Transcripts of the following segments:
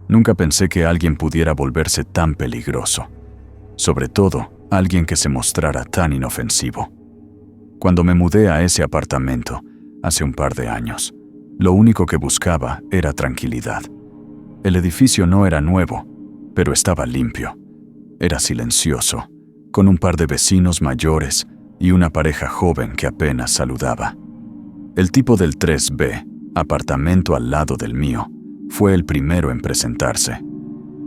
Nunca pensé que alguien pudiera volverse tan peligroso. Sobre todo, alguien que se mostrara tan inofensivo. Cuando me mudé a ese apartamento, hace un par de años, lo único que buscaba era tranquilidad. El edificio no era nuevo, pero estaba limpio. Era silencioso, con un par de vecinos mayores y una pareja joven que apenas saludaba. El tipo del 3B, apartamento al lado del mío, fue el primero en presentarse.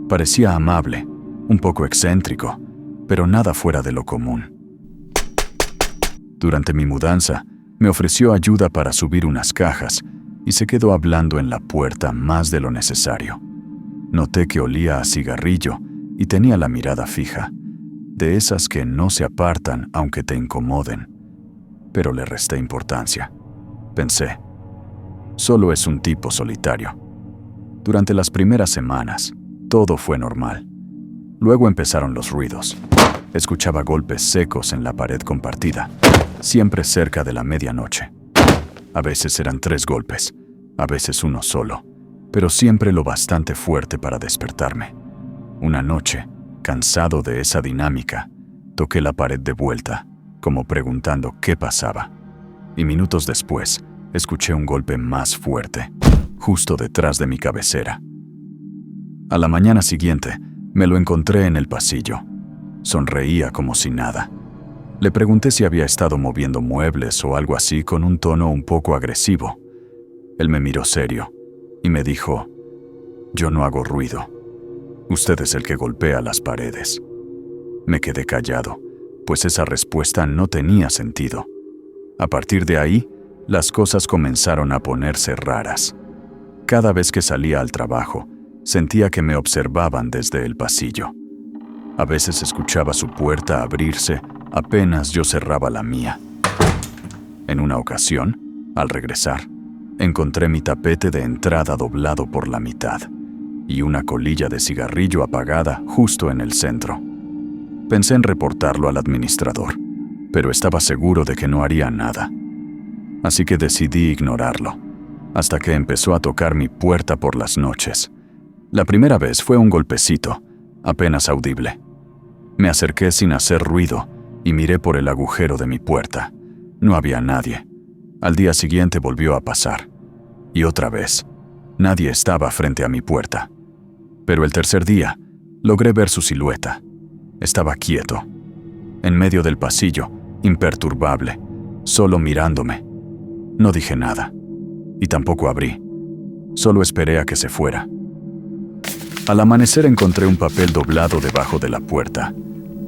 Parecía amable, un poco excéntrico, pero nada fuera de lo común. Durante mi mudanza, me ofreció ayuda para subir unas cajas y se quedó hablando en la puerta más de lo necesario. Noté que olía a cigarrillo y tenía la mirada fija, de esas que no se apartan aunque te incomoden. Pero le resté importancia. Pensé, solo es un tipo solitario. Durante las primeras semanas, todo fue normal. Luego empezaron los ruidos. Escuchaba golpes secos en la pared compartida, siempre cerca de la medianoche. A veces eran 3 golpes, a veces uno solo, pero siempre lo bastante fuerte para despertarme. Una noche, cansado de esa dinámica, toqué la pared de vuelta, como preguntando qué pasaba. Y minutos después, escuché un golpe más fuerte, justo detrás de mi cabecera. A la mañana siguiente, me lo encontré en el pasillo. Sonreía como si nada. Le pregunté si había estado moviendo muebles o algo así con un tono un poco agresivo. Él me miró serio y me dijo, «Yo no hago ruido. Usted es el que golpea las paredes». Me quedé callado, pues esa respuesta no tenía sentido. A partir de ahí, las cosas comenzaron a ponerse raras. Cada vez que salía al trabajo, sentía que me observaban desde el pasillo. A veces escuchaba su puerta abrirse apenas yo cerraba la mía. En una ocasión, al regresar, encontré mi tapete de entrada doblado por la mitad y una colilla de cigarrillo apagada justo en el centro. Pensé en reportarlo al administrador, pero estaba seguro de que no haría nada. Así que decidí ignorarlo, hasta que empezó a tocar mi puerta por las noches. La primera vez fue un golpecito, apenas audible. Me acerqué sin hacer ruido y miré por el agujero de mi puerta. No había nadie. Al día siguiente volvió a pasar. Y otra vez, nadie estaba frente a mi puerta. Pero el tercer día, logré ver su silueta. Estaba quieto, en medio del pasillo, imperturbable, solo mirándome. No dije nada, y tampoco abrí. Solo esperé a que se fuera. Al amanecer encontré un papel doblado debajo de la puerta.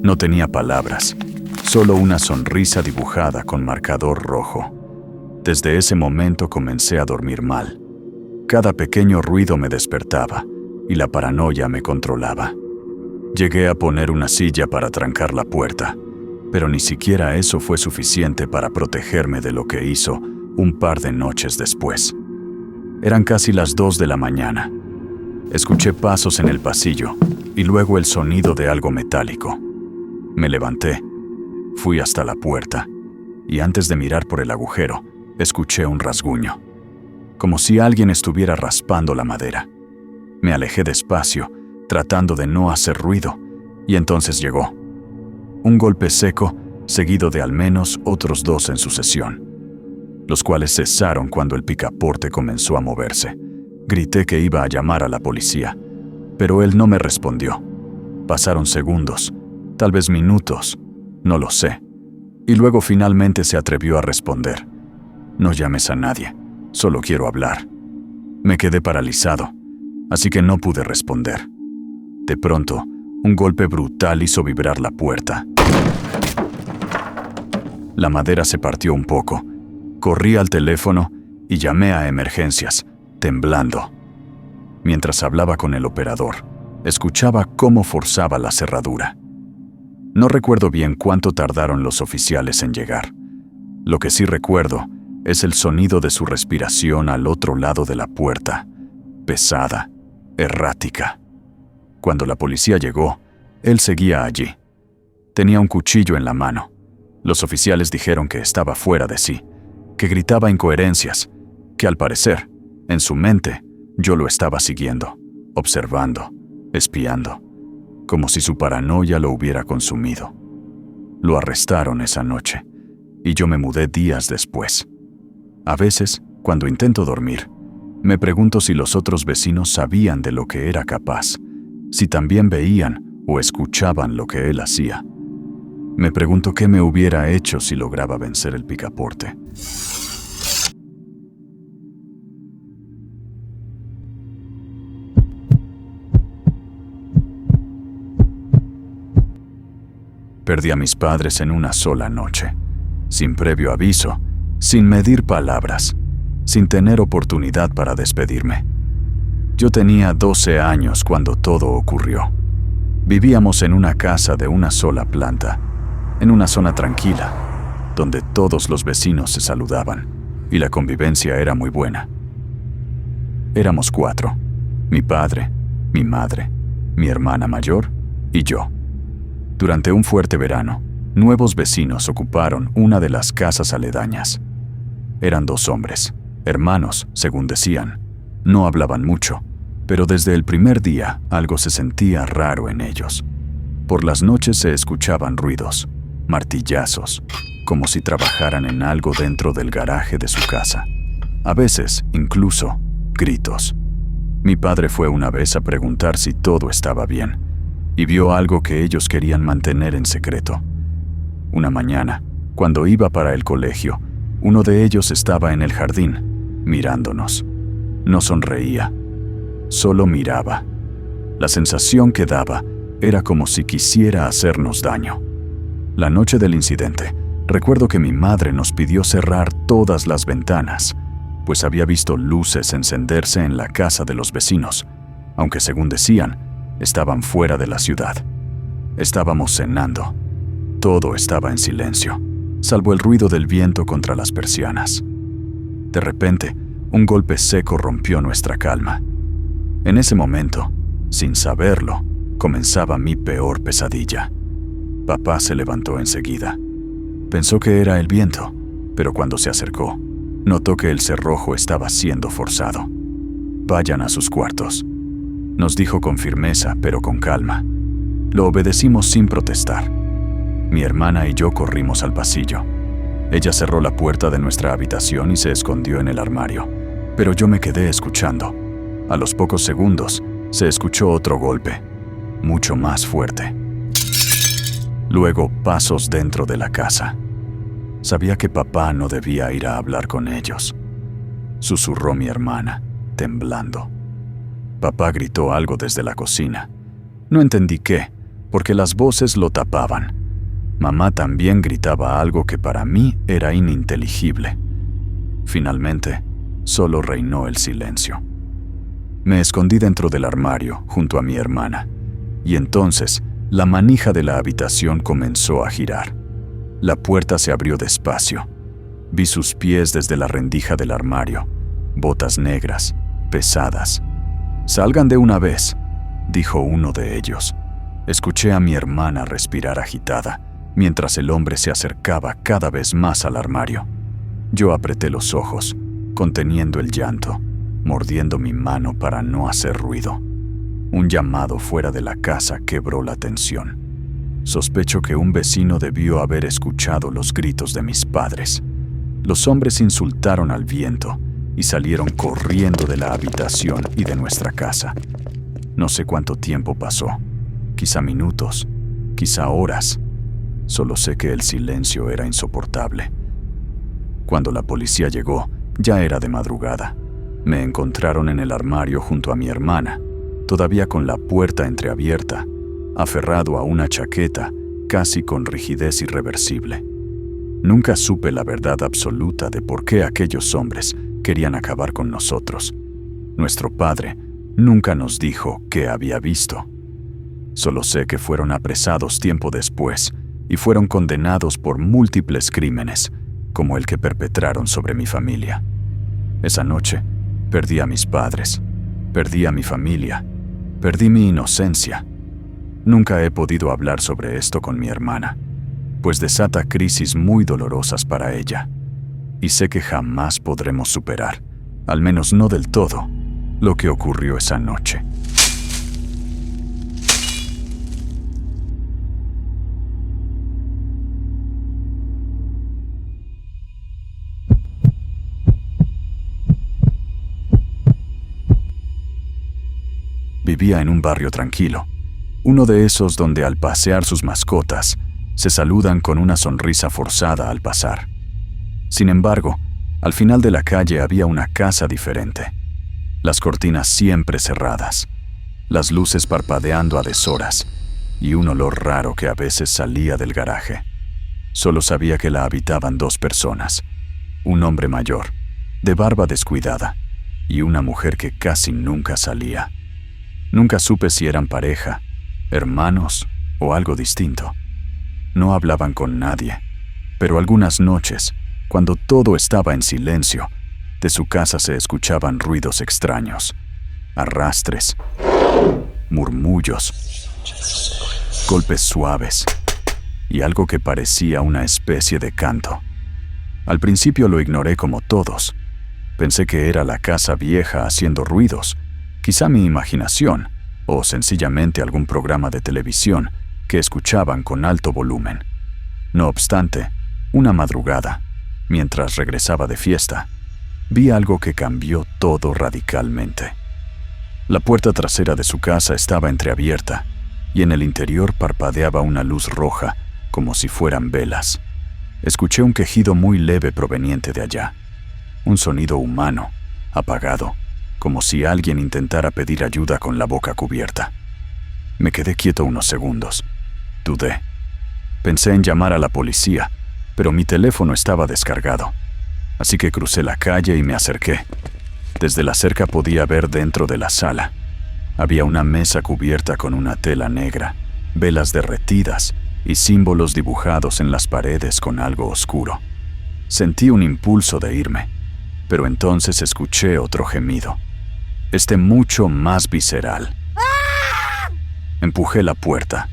No tenía palabras, solo una sonrisa dibujada con marcador rojo. Desde ese momento comencé a dormir mal. Cada pequeño ruido me despertaba y la paranoia me controlaba. Llegué a poner una silla para trancar la puerta, pero ni siquiera eso fue suficiente para protegerme de lo que hizo un par de noches después. Eran casi las 2 de la mañana. Escuché pasos en el pasillo y luego el sonido de algo metálico. Me levanté, fui hasta la puerta y antes de mirar por el agujero, escuché un rasguño, como si alguien estuviera raspando la madera. Me alejé despacio, tratando de no hacer ruido, y entonces llegó. Un golpe seco, seguido de al menos otros 2 en sucesión, los cuales cesaron cuando el picaporte comenzó a moverse. Grité que iba a llamar a la policía, pero él no me respondió. Pasaron segundos, tal vez minutos, no lo sé. Y luego finalmente se atrevió a responder. «No llames a nadie, solo quiero hablar». Me quedé paralizado, así que no pude responder. De pronto, un golpe brutal hizo vibrar la puerta. La madera se partió un poco. Corrí al teléfono y llamé a emergencias, temblando. Mientras hablaba con el operador, escuchaba cómo forzaba la cerradura. No recuerdo bien cuánto tardaron los oficiales en llegar. Lo que sí recuerdo es el sonido de su respiración al otro lado de la puerta, pesada, errática. Cuando la policía llegó, él seguía allí. Tenía un cuchillo en la mano. Los oficiales dijeron que estaba fuera de sí, que gritaba incoherencias, que al parecer, en su mente, yo lo estaba siguiendo, observando, espiando, como si su paranoia lo hubiera consumido. Lo arrestaron esa noche, y yo me mudé días después. A veces, cuando intento dormir, me pregunto si los otros vecinos sabían de lo que era capaz, si también veían o escuchaban lo que él hacía. Me pregunto qué me hubiera hecho si lograba vencer el picaporte. Perdí a mis padres en una sola noche, sin previo aviso, sin medir palabras, sin tener oportunidad para despedirme. Yo tenía 12 años cuando todo ocurrió. Vivíamos en una casa de una sola planta, en una zona tranquila, donde todos los vecinos se saludaban y la convivencia era muy buena. Éramos 4, mi padre, mi madre, mi hermana mayor y yo. Durante un fuerte verano, nuevos vecinos ocuparon una de las casas aledañas. Eran 2 hombres, hermanos, según decían. No hablaban mucho, pero desde el primer día algo se sentía raro en ellos. Por las noches se escuchaban ruidos, martillazos, como si trabajaran en algo dentro del garaje de su casa. A veces, incluso, gritos. Mi padre fue una vez a preguntar si todo estaba bien, y vio algo que ellos querían mantener en secreto. Una mañana, cuando iba para el colegio, uno de ellos estaba en el jardín, mirándonos. No sonreía, solo miraba. La sensación que daba era como si quisiera hacernos daño. La noche del incidente, recuerdo que mi madre nos pidió cerrar todas las ventanas, pues había visto luces encenderse en la casa de los vecinos, aunque según decían, estaban fuera de la ciudad. Estábamos cenando. Todo estaba en silencio, salvo el ruido del viento contra las persianas. De repente, un golpe seco rompió nuestra calma. En ese momento, sin saberlo, comenzaba mi peor pesadilla. Papá se levantó enseguida. Pensó que era el viento, pero cuando se acercó, notó que el cerrojo estaba siendo forzado. «Vayan a sus cuartos», nos dijo con firmeza, pero con calma. Lo obedecimos sin protestar. Mi hermana y yo corrimos al pasillo. Ella cerró la puerta de nuestra habitación y se escondió en el armario, pero yo me quedé escuchando. A los pocos segundos, se escuchó otro golpe, mucho más fuerte. Luego, pasos dentro de la casa. Sabía que papá no debía ir a hablar con ellos. Susurró mi hermana, temblando. Papá gritó algo desde la cocina. No entendí qué, porque las voces lo tapaban. Mamá también gritaba algo que para mí era ininteligible. Finalmente, solo reinó el silencio. Me escondí dentro del armario, junto a mi hermana, y entonces la manija de la habitación comenzó a girar. La puerta se abrió despacio. Vi sus pies desde la rendija del armario, botas negras, pesadas. «Salgan de una vez», dijo uno de ellos. Escuché a mi hermana respirar agitada, mientras el hombre se acercaba cada vez más al armario. Yo apreté los ojos, conteniendo el llanto, mordiendo mi mano para no hacer ruido. Un llamado fuera de la casa quebró la tensión. Sospecho que un vecino debió haber escuchado los gritos de mis padres. Los hombres insultaron al viento y salieron corriendo de la habitación y de nuestra casa. No sé cuánto tiempo pasó, quizá minutos, quizá horas. Solo sé que el silencio era insoportable. Cuando la policía llegó, ya era de madrugada. Me encontraron en el armario junto a mi hermana, todavía con la puerta entreabierta, aferrado a una chaqueta, casi con rigidez irreversible. Nunca supe la verdad absoluta de por qué aquellos hombres querían acabar con nosotros. Nuestro padre nunca nos dijo qué había visto. Solo sé que fueron apresados tiempo después y fueron condenados por múltiples crímenes, como el que perpetraron sobre mi familia. Esa noche, perdí a mis padres, perdí a mi familia, perdí mi inocencia. Nunca he podido hablar sobre esto con mi hermana, pues desata crisis muy dolorosas para ella. Y sé que jamás podremos superar, al menos no del todo, lo que ocurrió esa noche. Vivía en un barrio tranquilo, uno de esos donde al pasear sus mascotas se saludan con una sonrisa forzada al pasar. Sin embargo, al final de la calle había una casa diferente. Las cortinas siempre cerradas, las luces parpadeando a deshoras y un olor raro que a veces salía del garaje. Solo sabía que la habitaban 2 personas, un hombre mayor, de barba descuidada, y una mujer que casi nunca salía. Nunca supe si eran pareja, hermanos o algo distinto. No hablaban con nadie, pero algunas noches, cuando todo estaba en silencio, de su casa se escuchaban ruidos extraños, arrastres, murmullos, golpes suaves y algo que parecía una especie de canto. Al principio lo ignoré como todos. Pensé que era la casa vieja haciendo ruidos, quizá mi imaginación, o sencillamente algún programa de televisión que escuchaban con alto volumen. No obstante, una madrugada, mientras regresaba de fiesta, vi algo que cambió todo radicalmente. La puerta trasera de su casa estaba entreabierta y en el interior parpadeaba una luz roja como si fueran velas. Escuché un quejido muy leve proveniente de allá, un sonido humano, apagado, como si alguien intentara pedir ayuda con la boca cubierta. Me quedé quieto unos segundos. Dudé. Pensé en llamar a la policía, pero mi teléfono estaba descargado. Así que crucé la calle y me acerqué. Desde la cerca podía ver dentro de la sala. Había una mesa cubierta con una tela negra, velas derretidas y símbolos dibujados en las paredes con algo oscuro. Sentí un impulso de irme, pero entonces escuché otro gemido, mucho más visceral. Empujé la puerta.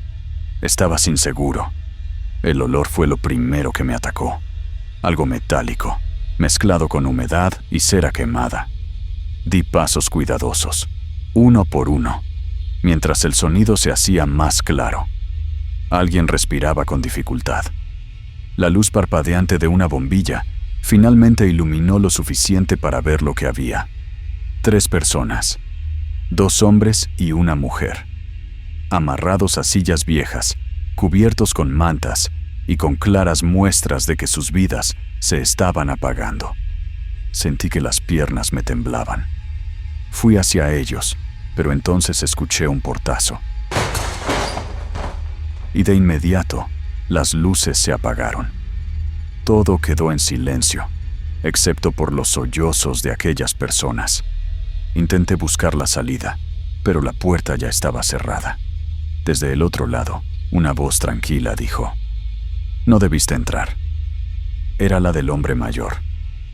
Estaba inseguro. El olor fue lo primero que me atacó. Algo metálico, mezclado con humedad y cera quemada. Di pasos cuidadosos, uno por uno, mientras el sonido se hacía más claro. Alguien respiraba con dificultad. La luz parpadeante de una bombilla finalmente iluminó lo suficiente para ver lo que había. 3 personas, 2 hombres y una mujer, amarrados a sillas viejas, cubiertos con mantas y con claras muestras de que sus vidas se estaban apagando. Sentí que las piernas me temblaban. Fui hacia ellos, pero entonces escuché un portazo. Y de inmediato, las luces se apagaron. Todo quedó en silencio, excepto por los sollozos de aquellas personas. Intenté buscar la salida, pero la puerta ya estaba cerrada. Desde el otro lado, una voz tranquila dijo: «No debiste entrar». Era la del hombre mayor.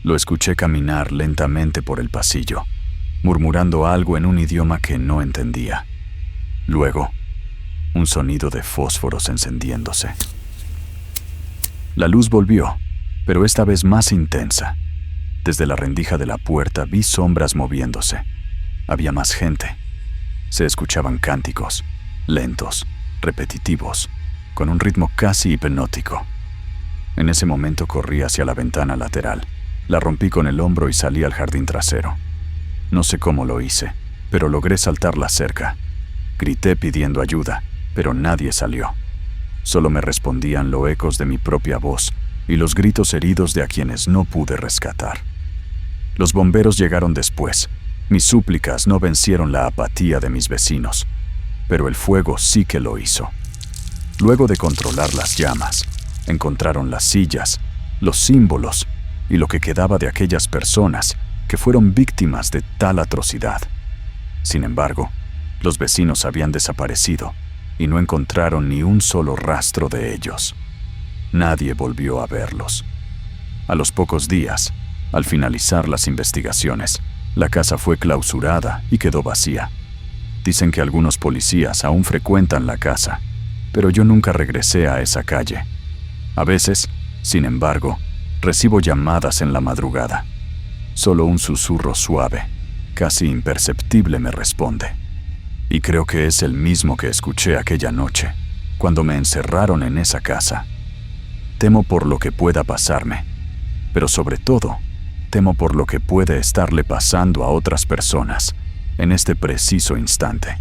Lo escuché caminar lentamente por el pasillo, murmurando algo en un idioma que no entendía. Luego, un sonido de fósforos encendiéndose. La luz volvió, pero esta vez más intensa. Desde la rendija de la puerta vi sombras moviéndose. Había más gente. Se escuchaban cánticos, lentos, repetitivos, con un ritmo casi hipnótico. En ese momento corrí hacia la ventana lateral, la rompí con el hombro y salí al jardín trasero. No sé cómo lo hice, pero logré saltar la cerca. Grité pidiendo ayuda, pero nadie salió. Solo me respondían los ecos de mi propia voz y los gritos heridos de a quienes no pude rescatar. Los bomberos llegaron después. Mis súplicas no vencieron la apatía de mis vecinos, pero el fuego sí que lo hizo. Luego de controlar las llamas, encontraron las sillas, los símbolos y lo que quedaba de aquellas personas que fueron víctimas de tal atrocidad. Sin embargo, los vecinos habían desaparecido y no encontraron ni un solo rastro de ellos. Nadie volvió a verlos. A los pocos días, al finalizar las investigaciones, la casa fue clausurada y quedó vacía. Dicen que algunos policías aún frecuentan la casa, pero yo nunca regresé a esa calle. A veces, sin embargo, recibo llamadas en la madrugada. Solo un susurro suave, casi imperceptible, me responde. Y creo que es el mismo que escuché aquella noche, cuando me encerraron en esa casa. Temo por lo que pueda pasarme, pero sobre todo, temo por lo que puede estarle pasando a otras personas en este preciso instante.